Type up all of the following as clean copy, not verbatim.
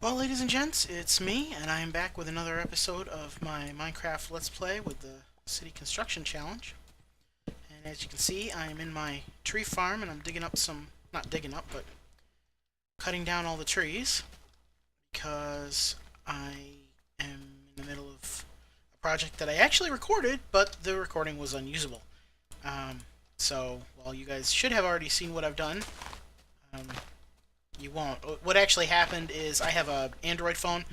Well, ladies and gents, it's me, and I am back with another episode of my Minecraft Let's Play with the City Construction Challenge. And as you can see, I'm in my tree farm, and I'm digging up some, not digging up, but cutting down all the trees, because I am in the middle of a project that I actually recorded, but the recording was unusable. So, while you guys should have already seen what I've done, um, you won't. What actually happened is I have a Android phone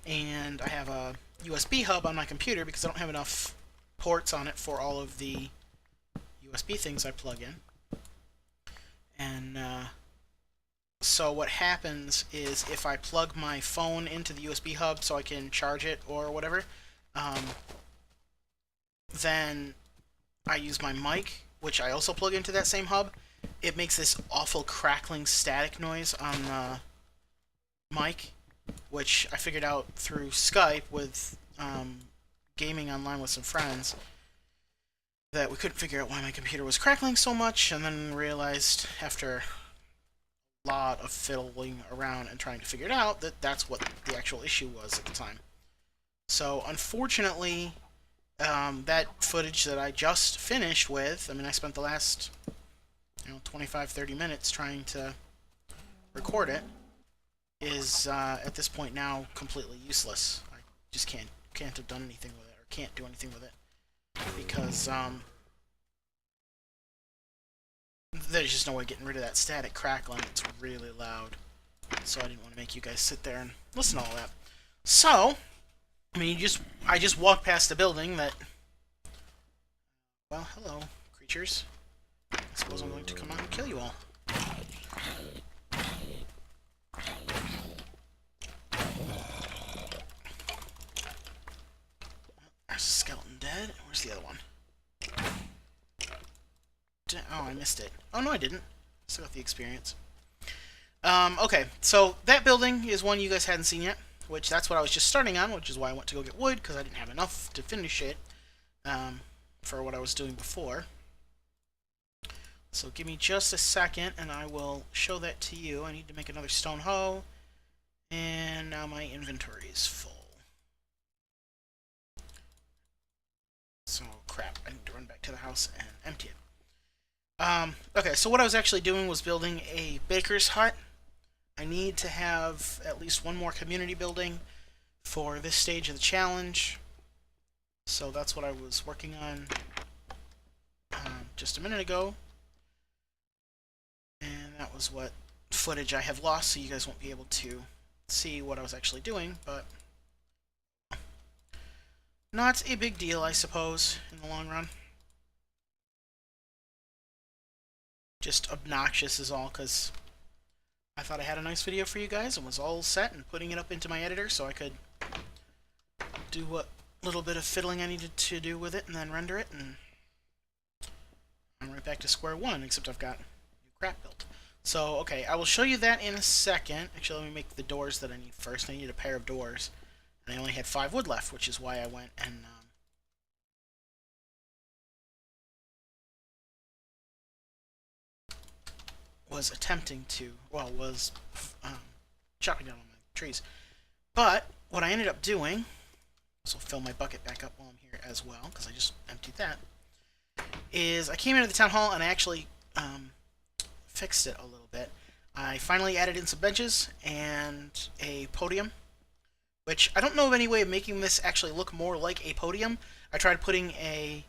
and I have a USB hub on my computer because I don't have enough ports on it for all of the USB things I plug in. And so what happens is if I plug my phone into the USB hub so I can charge it or whatever, um, then I use my mic, which I also plug into that same hub. It makes this awful crackling static noise on the mic, which I figured out through Skype with gaming online with some friends, that we couldn't figure out why my computer was crackling so much, and then realized after a lot of fiddling around and trying to figure it out that that's what the actual issue was at the time. So unfortunately, that footage that I just finished with, I mean, I spent the last 25-30 minutes trying to record it, is at this point now completely useless. I just can't have done anything with it, or can't do anything with it, because there's just no way of getting rid of that static crackling. It's really loud, so I didn't want to make you guys sit there and listen to all that. So, I mean, I just walked past a building that, well, hello, creatures. I suppose I'm going to come out and kill you all. There's a skeleton dead. Where's the other one? Oh, I missed it. Oh, no, I didn't. Still got the experience. Okay, so that building is one you guys hadn't seen yet, which that's what I was just starting on, which is why I went to go get wood, because I didn't have enough to finish it for what I was doing before. So give me just a second, and I will show that to you. I need to make another stone hoe, and now my inventory is full. So, crap, I need to run back to the house and empty it. Okay, so what I was actually doing was building a baker's hut. I need to have at least one more community building for this stage of the challenge. So that's what I was working on just a minute ago. And that was what footage I have lost, so you guys won't be able to see what I was actually doing, but not a big deal, I suppose, in the long run. Just obnoxious is all, because I thought I had a nice video for you guys and was all set and putting it up into my editor so I could do what little bit of fiddling I needed to do with it and then render it, and I'm right back to square one, except I've got new crap built. So, okay, I will show you that in a second. Actually, let me make the doors that I need first. I need a pair of doors, and I only had 5 wood left, which is why I went and was attempting to, well, was chopping down all my trees. But what I ended up doing, so I'll fill my bucket back up while I'm here as well, because I just emptied that, is I came into the town hall and I actually fixed it a little bit. I finally added in some benches and a podium, which I don't know of any way of making this actually look more like a podium. I tried putting a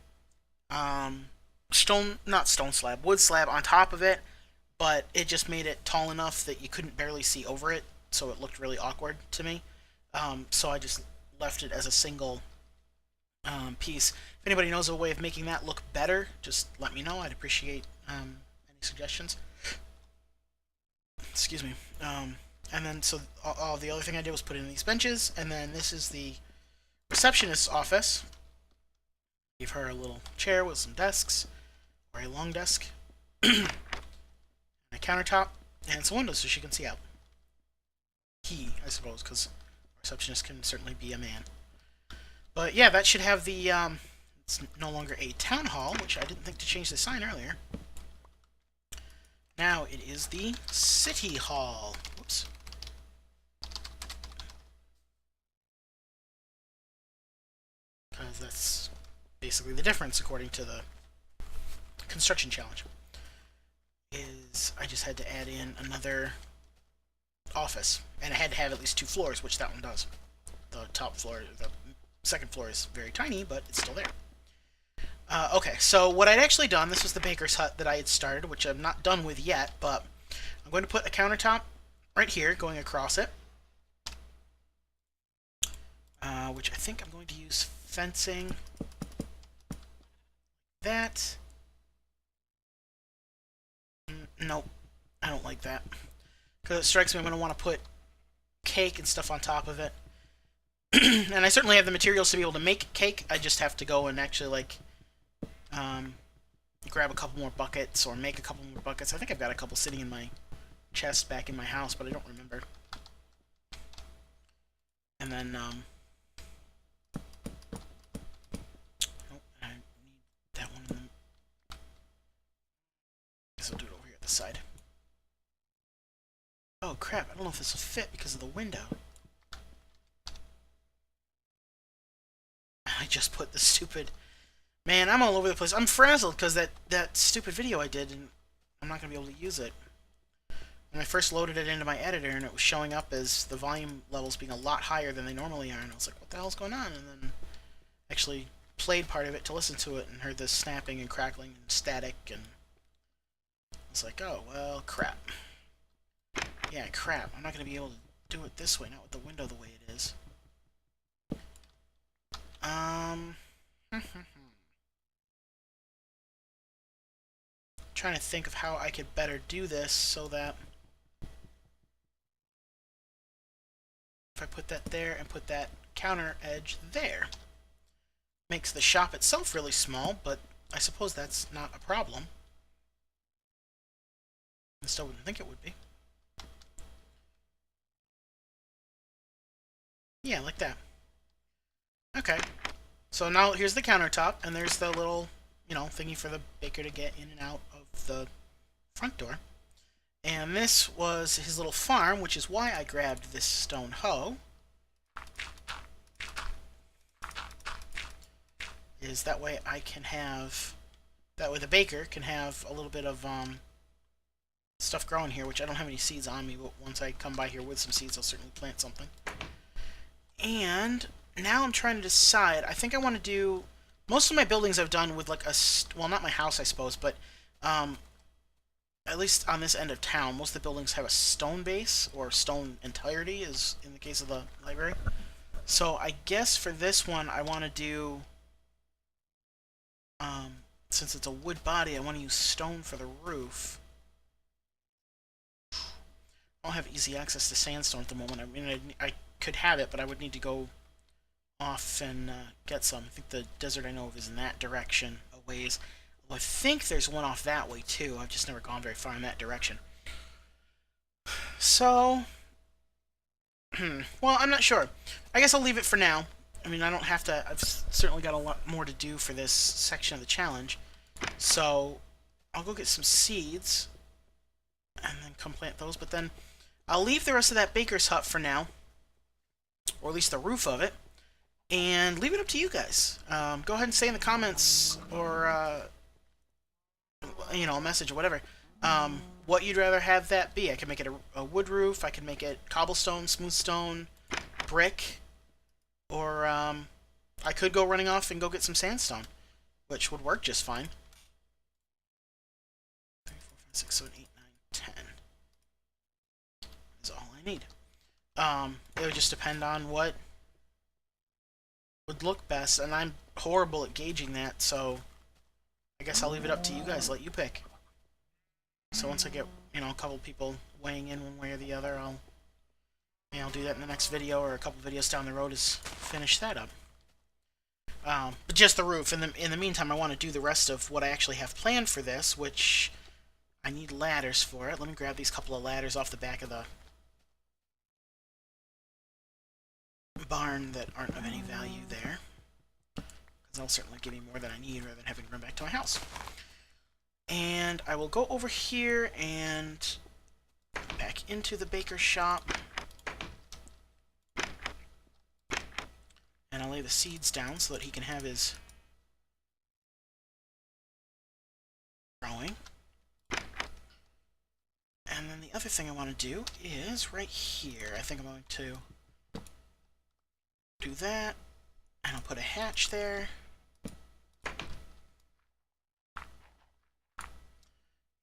wood slab on top of it, but it just made it tall enough that you couldn't barely see over it, so it looked really awkward to me. So I just left it as a single piece. If anybody knows a way of making that look better, just let me know. I'd appreciate any suggestions. Excuse me. And then, so the other thing I did was put in these benches, and then this is the receptionist's office. Give her a little chair with some desks, or a long desk, and a countertop, and some windows so she can see out. I suppose, because receptionist can certainly be a man. But yeah, that should have the, it's no longer a town hall, which I didn't think to change the sign earlier. Now it is the City Hall. Whoops. because that's basically the difference according to the construction challenge. Is I just had to add in another office, and I had to have at least 2 floors, which that one does. The top floor, the second floor is very tiny, but it's still there. Okay, so what I'd actually done, this was the baker's hut that I had started, which I'm not done with yet, but I'm going to put a countertop right here going across it, which I think I'm going to use fencing. That. Nope, I don't like that. Because it strikes me I'm going to want to put cake and stuff on top of it. And I certainly have the materials to be able to make cake. I just have to go and actually, like, grab a couple more buckets or make a couple more buckets. I think I've got a couple sitting in my chest back in my house, but I don't remember. And then, oh, I need that one. I guess I'll do it over here at the side. Oh crap, I don't know if this will fit because of the window. I just put the stupid... Man, I'm all over the place. I'm frazzled because that stupid video I did, and I'm not going to be able to use it. When I first loaded it into my editor, and it was showing up as the volume levels being a lot higher than they normally are, and I was like, what the hell's going on? And then actually played part of it to listen to it, and heard this snapping and crackling and static, and I was like, oh, well, crap. Yeah, crap. I'm not going to be able to do it this way, not with the window the way it is. Trying to think of how I could better do this so that if I put that there and put that counter edge there, makes the shop itself really small, but I suppose that's not a problem. I still wouldn't think it would be. Yeah, like that. Okay. So now here's the countertop, and there's the little, you know, thingy for the baker to get in and out of the front door. And this was his little farm, which is why I grabbed this stone hoe. Is that way I can have... That way the baker can have a little bit of stuff growing here, which I don't have any seeds on me, but once I come by here with some seeds, I'll certainly plant something. And now I'm trying to decide. I think I want to do... Most of my buildings I've done with like a... Well, not my house, I suppose, but... at least on this end of town, most of the buildings have a stone base, or stone entirety, as in the case of the library. So I guess for this one, I want to do... since it's a wood body, I want to use stone for the roof. I don't have easy access to sandstone at the moment. I mean, I could have it, but I would need to go off and get some. I think the desert I know of is in that direction a ways. Well, I think there's one off that way too. I've just never gone very far in that direction. So, well, I'm not sure. I guess I'll leave it for now. I mean, I don't have to... I've certainly got a lot more to do for this section of the challenge. So, I'll go get some seeds and then come plant those. But then I'll leave the rest of that baker's hut for now, or at least the roof of it, and leave it up to you guys. Go ahead and say in the comments, or you know, a message or whatever, what you'd rather have that be. I could make it a wood roof, I could make it cobblestone, smooth stone, brick, or I could go running off and go get some sandstone, which would work just fine. 3, 4, 5, 6, 7, 8, 9, 10 is all I need. It would just depend on what would look best, and I'm horrible at gauging that, so I guess I'll leave it up to you guys, let you pick. So once I get, you know, a couple people weighing in one way or the other, I'll do that in the next video, or a couple videos down the road is finish that up. But just the roof. In the meantime, I want to do the rest of what I actually have planned for this, which I need ladders for it. Let me grab these couple of ladders off the back of the barn that aren't of any value there, because that'll certainly give me more than I need rather than having to run back to my house. And I will go over here and back into the baker's shop And I'll lay the seeds down so that he can have his growing. And then the other thing I want to do is right here. I think I'm going to do that, and I'll put a hatch there.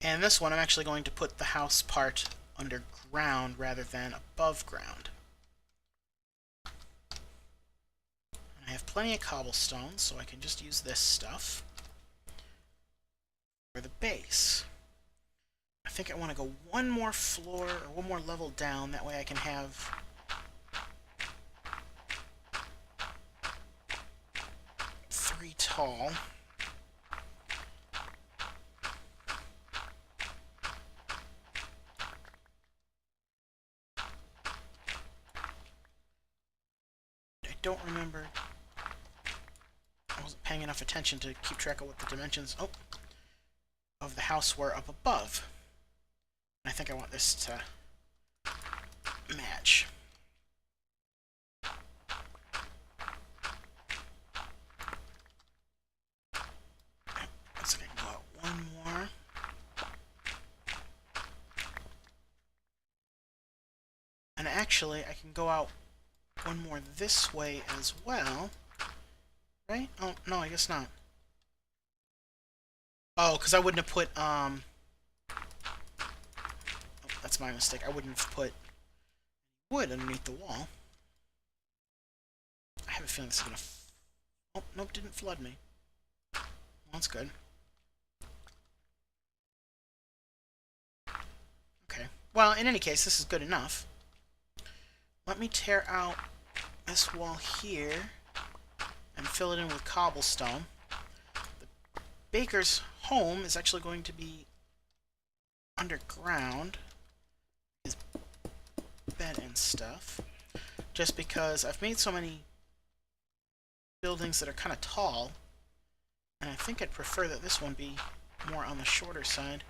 And this one, I'm actually going to put the house part underground rather than above ground. I have plenty of cobblestone, so I can just use this stuff for the base. I think I want to go one more floor, or one more level down, that way I can have three tall. I don't remember. I wasn't paying enough attention to keep track of what the dimensions of the house were up above. I think I want this to match. Let's go out one more. And actually, I can go out one more this way as well. Right? Oh, no, I guess not. Oh, because I wouldn't have put, oh, that's my mistake. I wouldn't have put wood underneath the wall. I have a feeling this is gonna... Oh, nope, didn't flood me. Well, that's good. Okay. Well, in any case, this is good enough. Let me tear out this wall here and fill it in with cobblestone. The baker's home is actually going to be underground. His bed and stuff. Just because I've made so many buildings that are kind of tall, and I think I'd prefer that this one be more on the shorter side.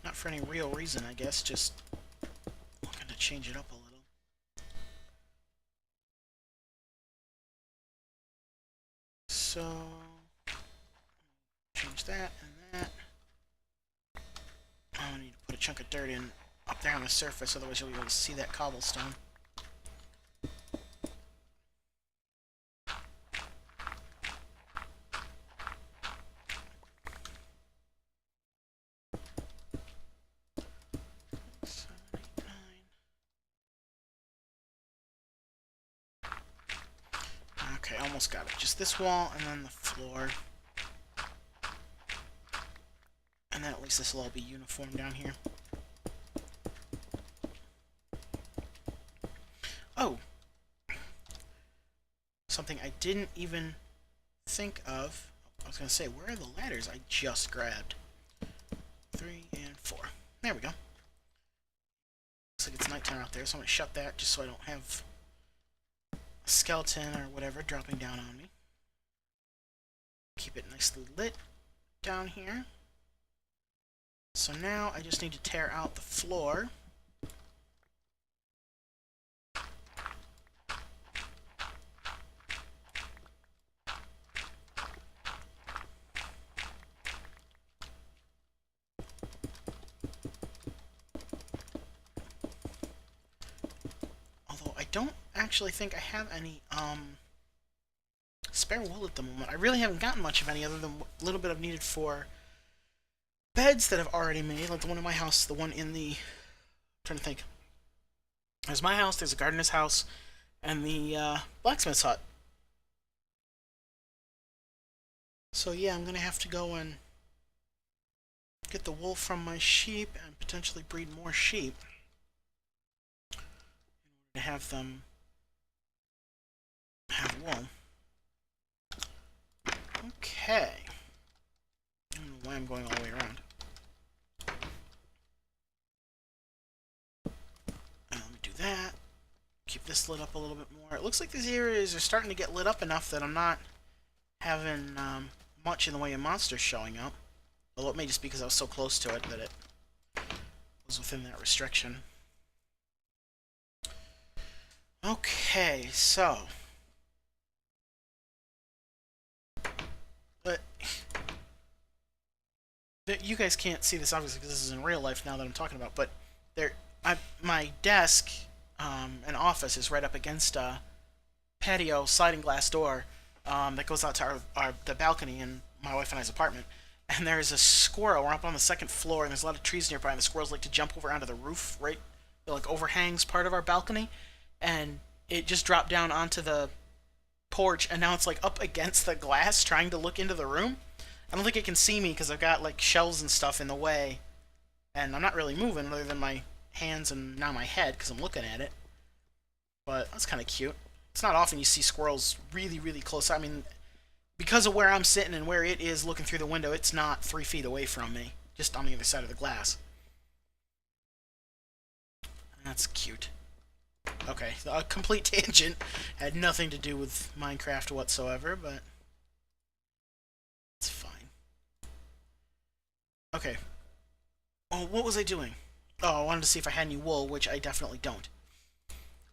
Not for any real reason, I guess, just looking to change it up a little. So, change that and that. I need to put a chunk of dirt in up there on the surface, otherwise you'll be able to see that cobblestone. Okay, almost got it. Just this wall and then the floor. And then at least this will all be uniform down here. Oh! Something I didn't even think of. I was going to say, where are the ladders I just grabbed? 3 and 4. There we go. Looks like it's nighttime out there, so I'm going to shut that just so I don't have a skeleton or whatever dropping down on me. Keep it nicely lit down here. So now I just need to tear out the floor. Although I don't actually think I have any spare wool at the moment. I really haven't gotten much of any other than a little bit I've needed for beds that I've already made, like the one in my house, the one in the... I'm trying to think. There's my house, there's a gardener's house, and the blacksmith's hut. So yeah, I'm gonna have to go and get the wool from my sheep and potentially breed more sheep in order to have them have wool. Okay. I don't know why I'm going all the way around. And let me do that. Keep this lit up a little bit more. It looks like these areas are starting to get lit up enough that I'm not having much in the way of monsters showing up. Although it may just be because I was so close to it that it was falls within that restriction. Okay, so... But... You guys can't see this, obviously, because this is in real life now that I'm talking about, but my desk and office is right up against a patio sliding glass door that goes out to the balcony in my wife and I's apartment. And there's a squirrel. We're up on the second floor, and there's a lot of trees nearby, and the squirrels like to jump over onto the roof, right? It like overhangs part of our balcony, and it just dropped down onto the porch, and now it's like up against the glass trying to look into the room. I don't think it can see me because I've got like shelves and stuff in the way, and I'm not really moving other than my hands and now my head because I'm looking at it. But that's kind of cute. It's not often you see squirrels really, really close. I mean, because of where I'm sitting and where it is looking through the window, it's not 3 feet away from me, just on the other side of the glass. That's cute. Okay, a complete tangent. Had nothing to do with Minecraft whatsoever, but it's fine. Okay. Oh, what was I doing? Oh, I wanted to see if I had any wool, which I definitely don't.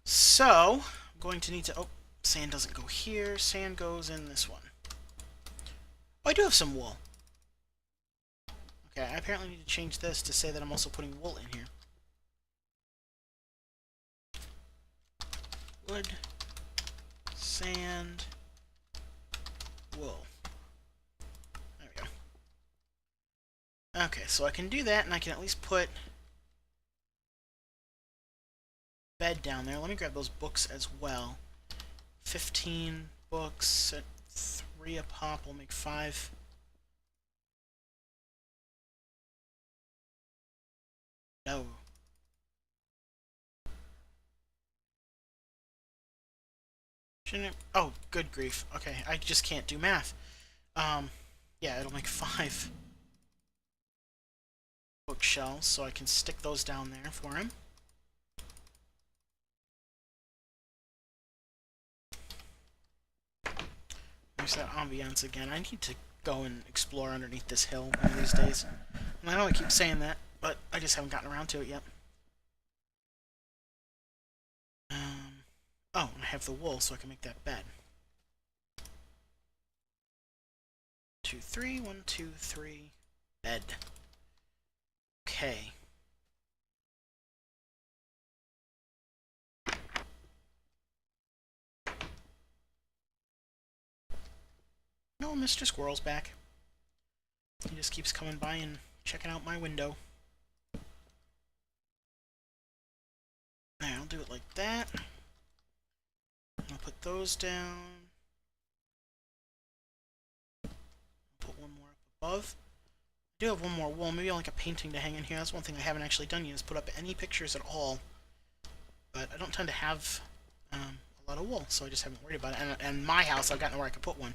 So, I'm going to need to... Oh, sand doesn't go here. Sand goes in this one. Oh, I do have some wool. Okay, I apparently need to change this to say that I'm also putting wool in here. Wood, sand, wool. There we go. Okay, so I can do that, and I can at least put bed down there. Let me grab those books as well. 15 books at 3 a pop will make 5. No. Shouldn't it? Oh, good grief. Okay, I just can't do math. Yeah, it'll make 5 bookshelves, so I can stick those down there for him. There's that ambiance again. I need to go and explore underneath this hill one of these days. And I know I keep saying that, but I just haven't gotten around to it yet. Oh, and I have the wool, so I can make that bed. 2, 3, 1, 2, 3, bed. Okay. No, Mr. Squirrel's back. He just keeps coming by and checking out my window. Now, I'll do it like that. I'll put those down. Put one more up above. I do have one more wool. Maybe I'll like a painting to hang in here. That's one thing I haven't actually done yet, is put up any pictures at all. But I don't tend to have a lot of wool, so I just haven't worried about it. And my house, I've gotten where I could put one.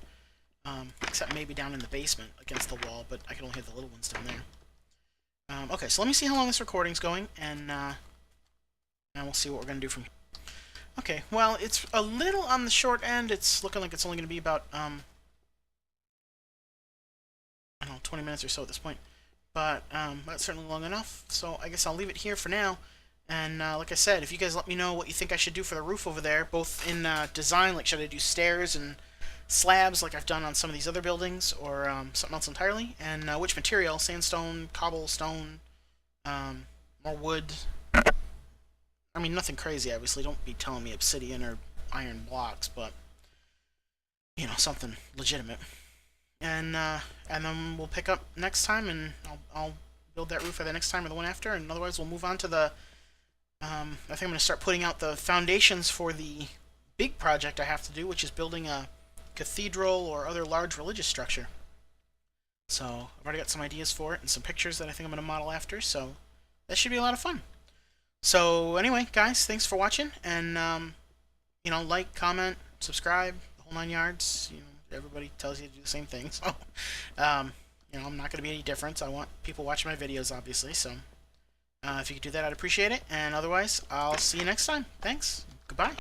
Except maybe down in the basement against the wall, but I can only have the little ones down there. Okay, so let me see how long this recording's going, and we'll see what we're going to do from here. Okay, well, it's a little on the short end. It's looking like it's only going to be about, I don't know, 20 minutes or so at this point. But that's certainly long enough, so I guess I'll leave it here for now. And like I said, if you guys let me know what you think I should do for the roof over there, both in design, like should I do stairs and slabs like I've done on some of these other buildings, or something else entirely, and which material, sandstone, cobblestone, more wood. I mean, nothing crazy, obviously. Don't be telling me obsidian or iron blocks, but, you know, something legitimate. And then we'll pick up next time, and I'll build that roof for the next time or the one after, and otherwise we'll move on to the, I think I'm going to start putting out the foundations for the big project I have to do, which is building a cathedral or other large religious structure. So I've already got some ideas for it and some pictures that I think I'm going to model after, so that should be a lot of fun. So anyway, guys, thanks for watching, and you know, like, comment, subscribe, the whole 9 yards. You know, everybody tells you to do the same thing, so you know, I'm not going to be any different. I want people watching my videos, obviously, so if you could do that, I'd appreciate it. And otherwise, I'll see you next time. Thanks. Goodbye.